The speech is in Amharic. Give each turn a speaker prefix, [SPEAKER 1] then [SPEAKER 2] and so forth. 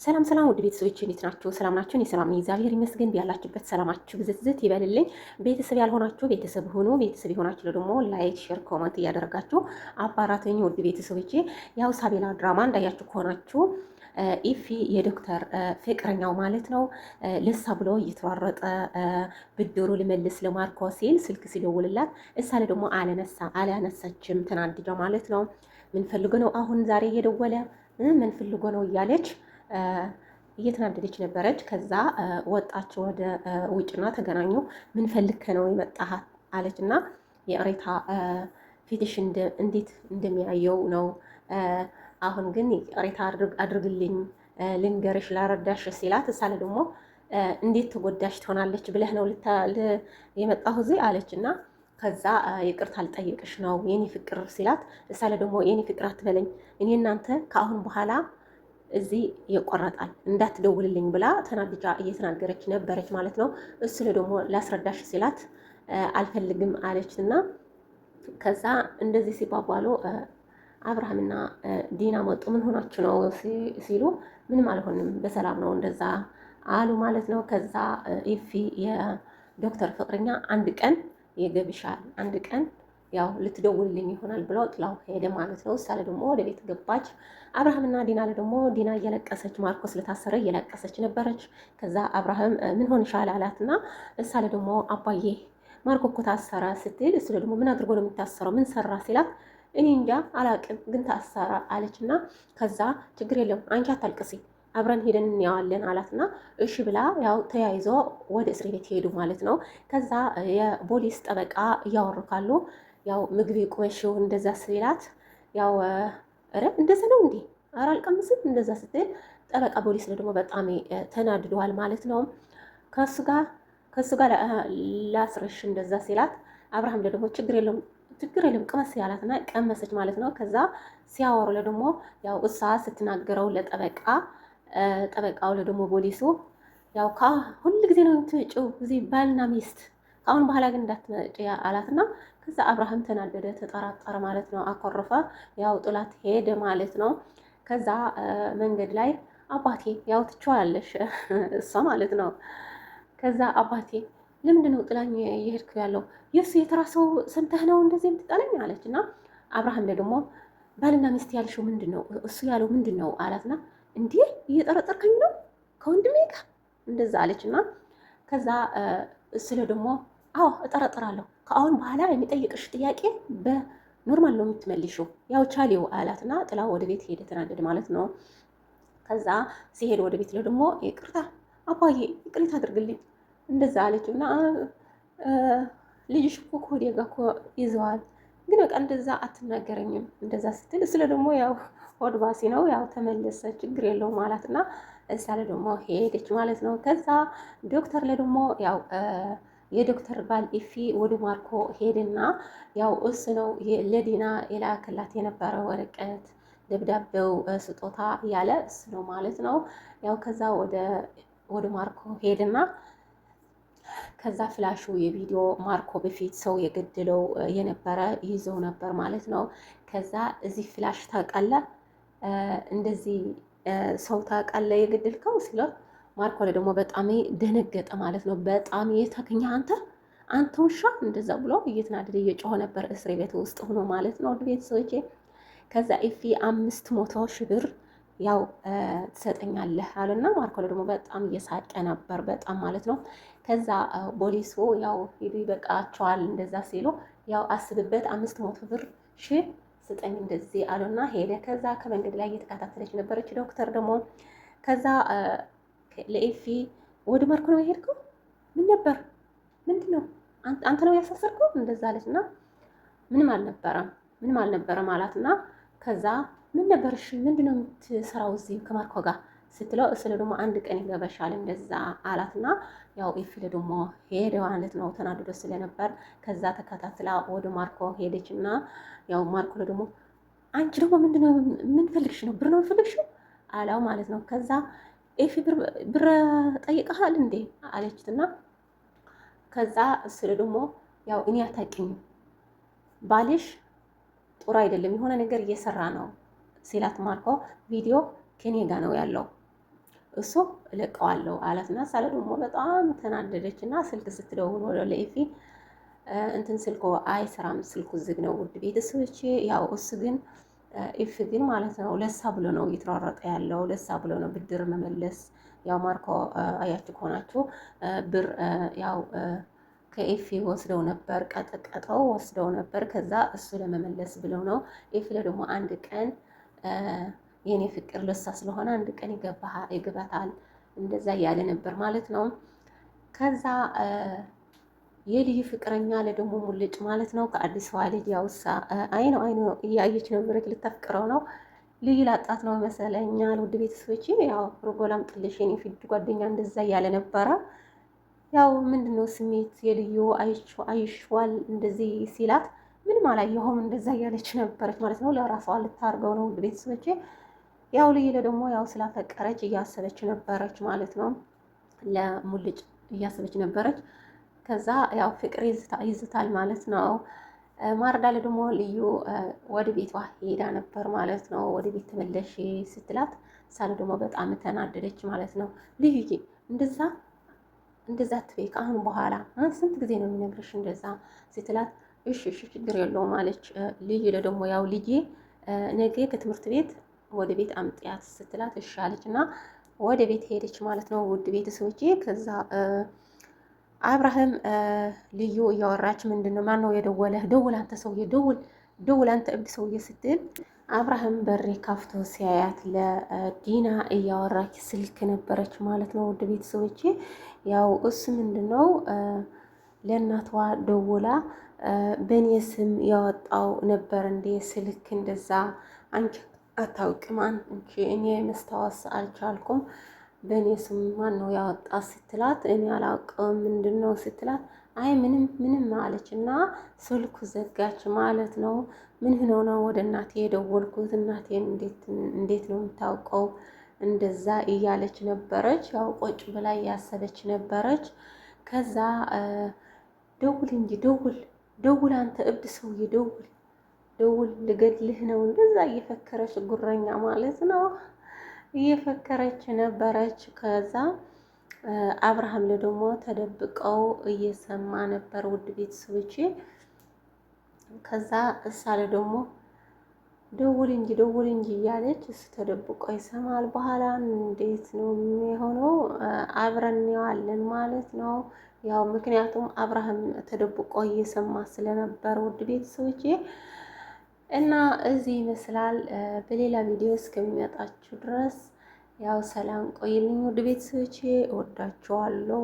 [SPEAKER 1] ሰላም ሰላም ውድ ቤተሰቦች እንዴት ናችሁ? ሰላም ናችሁ? እኔ ሰላም ነኝ፣ እግዚአብሔር ይመስገን። ቢያላችሁበት ሰላማችሁ ብዝት ይበልልኝ። ቤተሰብ ያልሆናችሁ ቤተሰብ ሁኑ። ቤተሰብ የሆናችሁ ደግሞ ላይክ፣ ሼር፣ ኮመንት እያደረጋችሁ አባራተኝ ውድ ቤተሰቦቼ። ያው ሳቤላ ድራማ እንዳያችሁ ከሆናችሁ ኢፊ የዶክተር ፍቅረኛው ማለት ነው ልሳ ብሎ እየተሯረጠ ብድሩ ልመልስ ለማርኮ ሲል ስልክ ሲደውልላት እሳ ደግሞ አላነሳችም፣ ተናድዳ ማለት ነው። ምን ፈልጎ ነው አሁን ዛሬ እየደወለ ምን ፈልጎ ነው እያለች እየተናደደች ነበረች። ከዛ ወጣች ወደ ውጭና ተገናኙ። ምን ፈልከ ነው የመጣህ አለች እና የእሬታ ፊትሽ እንዴት እንደሚያየው ነው። አሁን ግን እሬታ አድርግልኝ ልንገርሽ ላረዳሽ ሲላት እሳለ ደግሞ እንዴት ተጎዳሽ ትሆናለች ብለህ ነው የመጣሁ እዚህ አለች እና ከዛ ይቅርታ ልጠይቅሽ ነው የኔ ፍቅር ሲላት እሳለ ደግሞ የኔ ፍቅር አትበለኝ እኔ እናንተ ከአሁን በኋላ እዚህ ይቆረጣል እንዳትደውልልኝ ብላ ተናድጃ እየተናገረች ነበረች ማለት ነው። እሱ ደግሞ ላስረዳሽ ሲላት አልፈልግም አለች እና ከዛ እንደዚህ ሲባባሉ አብርሃምና ዲና መጡ። ምን ሆናችሁ ነው ሲሉ ምንም አልሆንም በሰላም ነው እንደዛ አሉ ማለት ነው። ከዛ ኢፊ የዶክተር ፍቅረኛ አንድ ቀን ይገብሻል አንድ ቀን ያው ልትደውልልኝ ይሆናል ብለው ጥላው ሄደ ማለት ነው። እሳለ ደግሞ ወደ ቤት ገባች። አብርሃምና ዲና ደግሞ ዲና እየለቀሰች ማርኮስ ለታሰረ እየለቀሰች ነበረች። ከዛ አብርሃም ምን ሆንሻል አላትና እሳለ ደግሞ አባዬ ማርኮ እኮ ታሰረ ስትል እሱ ደግሞ ምን አድርጎ ነው የሚታሰረው ምን ሰራ ሲላት እኔ እንጃ አላቅም ግን ታሰረ አለችና ከዛ ችግር የለም አንቺ አታልቅሲ አብረን ሄደን እንያዋለን አላትና እሺ ብላ ያው ተያይዞ ወደ እስር ቤት ሄዱ ማለት ነው። ከዛ የፖሊስ ጠበቃ እያወሩ ካሉ ያው ምግብ ቁመሽው እንደዛ ሲላት ያው ኧረ እንደዛ ነው እንዴ ኧረ አልቀምስም እንደዛ ስትል ጠበቃ ፖሊስ ደግሞ በጣም ተናድደዋል ማለት ነው። ከሱ ጋር ላስረሽ እንደዛ ሲላት አብርሃም ደግሞ ችግር የለም ቅመስ ያላትና ቀመሰች ማለት ነው። ከዛ ሲያወሩ ደግሞ ያው እሷ ስትናገረው ጠበቃው ደግሞ ፖሊሱ ያው ሁሉ ጊዜ ነው የምትመጪው እዚህ ባልና ሚስት ከአሁን በኋላ ግን እንዳትመጪ አላትና ከዛ አብርሃም ተናደደ፣ ተጠራጠረ ማለት ነው። አኮረፈ፣ ያው ጥላት ሄደ ማለት ነው። ከዛ መንገድ ላይ አባቴ ያው ትችዋለሽ እሷ ማለት ነው። ከዛ አባቴ ለምንድን ነው ጥላኝ እየሄድክ ያለው የእሱ የተራ ሰው ሰምተህ ነው እንደዚህ የምትጠላኝ አለች እና አብርሃም ደግሞ ባልና ሚስት ያልሽው ምንድን ነው እሱ ያለው ምንድን ነው አላትና እንዲህ እየጠረጠርከኝ ነው ከወንድሜ ጋር እንደዛ አለች እና ከዛ ስለ ደግሞ አዎ እጠረጥራለሁ ከአሁን በኋላ የሚጠይቅሽ ጥያቄ በኖርማል ነው የምትመልሺው ያው ቻሌው አላትና ጥላ ወደ ቤት ሄደ ተናደደ ማለት ነው። ከዛ ሲሄድ ወደ ቤት ደግሞ ይቅርታ አባዬ ይቅርታ አድርግልኝ እንደዛ አለችው እና ልጅሽ እኮ ከወዴ ጋር እኮ ይዘዋል ግን በቃ እንደዛ አትናገረኝም እንደዛ ስትል ስለ ደግሞ ያው ሆድባሲ ነው ያው ተመለሰ ችግር የለውም ማለትና እሳለ ደግሞ ሄደች ማለት ነው። ከዛ ዶክተር ደግሞ ያው የዶክተር ባል ኢፊ ወደ ማርኮ ሄድና ያው እሱ ነው ለዲና የላከላት የነበረ ወረቀት ደብዳቤው ስጦታ ያለ እሱ ነው ማለት ነው። ያው ከዛ ወደ ማርኮ ሄድና ከዛ ፍላሹ የቪዲዮ ማርኮ በፊት ሰው የገደለው የነበረ ይዘው ነበር ማለት ነው። ከዛ እዚህ ፍላሽ ታውቃለ እንደዚህ ሰው ታውቃለ የገደልከው ሲለው ማርኮ ላይ ደግሞ በጣም ደነገጠ ማለት ነው። በጣም የታገኘ አንተ ውሻ እንደዛ ብሎ እየተናደደ እየጮኸ ነበር እስር ቤት ውስጥ ሆኖ ማለት ነው። ቤተሰቦቼ ከዛ ኢፊ 500,000 ብር ያው ትሰጠኛለህ አለና ማርኮ ላይ ደግሞ በጣም እየሳቀ ነበር በጣም ማለት ነው። ከዛ ፖሊሱ ያው ሂዱ ይበቃቸዋል እንደዛ ሲሉ ያው አስብበት 500 ብር ስጠኝ እንደዚህ አሉና ሄደ። ከዛ ከመንገድ ላይ እየተከታተለች ነበረች ዶክተር ደግሞ ከዛ ለኢፊ ወደ ማርኮ ነው የሄድከው ምን ነበር ምንድን ነው አንተ ነው ያሳሰርከው እንደዛ አለችና ምንም አልነበረም አላትና ከዛ ምን ነበርሽ ምንድነው የምትሰራው እዚህ ከማርኮ ጋር ስትለው እሱ ደግሞ አንድ ቀን ይገበሻል እንደዛ አላትና ያው ኢፊ ደግሞ ሄደ ማለት ነው ተናድዶ ስለነበር ከዛ ተከታትላ ወደ ማርኮ ሄደችና ያው ማርኮ ደግሞ አንቺ ደግሞ ምንድነው ምን ፈልግሽ ነው ብር ነው ፈልግሽ አላው ማለት ነው። ከዛ ኢፊ ብር ጠይቀሃል እንዴ አለችትና ከዛ እሱ ደግሞ ያው እኔ አታውቂኝም ባልሽ ጥሩ አይደለም የሆነ ነገር እየሰራ ነው ሲላት ማርኮ ቪዲዮ ከኔ ጋር ነው ያለው እሱ እለቀዋለሁ አላትና ሳለ ደግሞ በጣም ተናደደች እና ስልክ ስትደውል ወደ ለኢፊ እንትን ስልኩ አይሰራም፣ ስልኩ ዝግ ነው። ውድ ቤተሰቦቼ ያው እሱ ግን ኢፍ ግን ማለት ነው ለሳ ብሎ ነው እየተሯሯጠ ያለው፣ ለሳ ብሎ ነው ብድር መመለስ። ያው ማርኮ አያችሁ ከሆናችሁ ብር ያው ከኤፊ ወስደው ነበር፣ ቀጥቀጠው ወስደው ነበር። ከዛ እሱ ለመመለስ ብለው ነው። ኤፊ ደግሞ አንድ ቀን የኔ ፍቅር ለሳ ስለሆነ አንድ ቀን ይገባታል እንደዛ እያለ ነበር ማለት ነው። ከዛ የልዩ ፍቅረኛ ለደግሞ ሙልጭ ማለት ነው ከአዲስ ልጅ ያውሳ አይኖ እያየች ነበረች፣ ልታፍቅረው ነው። ልዩ ላጣት ነው መሰለኛል። ውድ ቤተሰቦች ያው ሮጎላም ጥልሽ የኔ ፊድ ጓደኛ እንደዛ እያለ ነበረ። ያው ምንድነው ስሜት የልዩ አይሽዋል እንደዚህ ሲላት ምንም አላየሁም እንደዛ እያለች ነበረች ማለት ነው። ለራሷ ልታርገው ነው። ውድ ቤተሰቦች ያው ልዩ ደግሞ ያው ስላፈቀረች እያሰበች ነበረች ማለት ነው። ለሙልጭ እያሰበች ነበረች። ከዛ ያው ፍቅር ይዝታል ማለት ነው። ማርዳለ ደግሞ ልዩ ወደ ቤቷ ሄዳ ነበር ማለት ነው። ወደ ቤት ተመለሽ ስትላት ሳለ ደግሞ በጣም ተናደደች ማለት ነው። ልዩዬ እንደዛ አትበይ ከአሁን በኋላ ስንት ጊዜ ነው የሚነግርሽ እንደዛ ስትላት፣ እሺ ችግር የለውም አለች። ልዩ ደግሞ ያው ልጄ ነገ ከትምህርት ቤት ወደ ቤት አምጥያት ስትላት እሺ አለች እና ወደ ቤት ሄደች ማለት ነው። ውድ ቤተሰቦቼ ከዛ አብርሃም ልዩ እያወራች ምንድን ነው ማን ነው የደወለህ? ደውል አንተ ሰውዬ ደውል አንተ እብድ ሰውዬ ስትል አብርሃም በሬ ካፍቶ ሲያያት ለዲና እያወራች ስልክ ነበረች ማለት ነው። ውድ ቤተሰቦቼ ያው እሱ ምንድን ነው ለእናቷ ደውላ በእኔ ስም ያወጣው ነበር እንዴ ስልክ እንደዛ አንቺ አታውቅም አንቺ እኔ መስታወስ አልቻልኩም በእኔ ስም ማን ነው ያወጣ ስትላት፣ እኔ አላውቅም ምንድን ነው ስትላት፣ አይ ምንም አለች እና ስልኩ ዘጋች ማለት ነው። ምን ሆነው ነው ወደ እናቴ የደወልኩት? እናቴን እንዴት ነው የምታውቀው? እንደዛ እያለች ነበረች። ያው ቆጭ ብላ እያሰበች ነበረች። ከዛ ደውል እንጂ ደውል አንተ እብድ ሰውዬ ደውል ልገድልህ ነው እንደዛ እየፈከረች ጉረኛ ማለት ነው እየፈከረች ነበረች። ከዛ አብርሃም ደግሞ ተደብቀው እየሰማ ነበር። ውድ ቤተሰቦቼ ከዛ እሳለ ደግሞ ደውል እንጂ እያለች እሱ ተደብቆ ይሰማል። በኋላ እንዴት ነው የሚሆነው? አብረን እንየዋለን ማለት ነው። ያው ምክንያቱም አብርሃም ተደብቆ እየሰማ ስለነበር ውድ ቤተሰቦቼ እና እዚህ ይመስላል። በሌላ ቪዲዮ እስከሚመጣችሁ ድረስ ያው ሰላም ቆይልኝ ውድ ቤተሰቦቼ፣ እወዳችኋለሁ።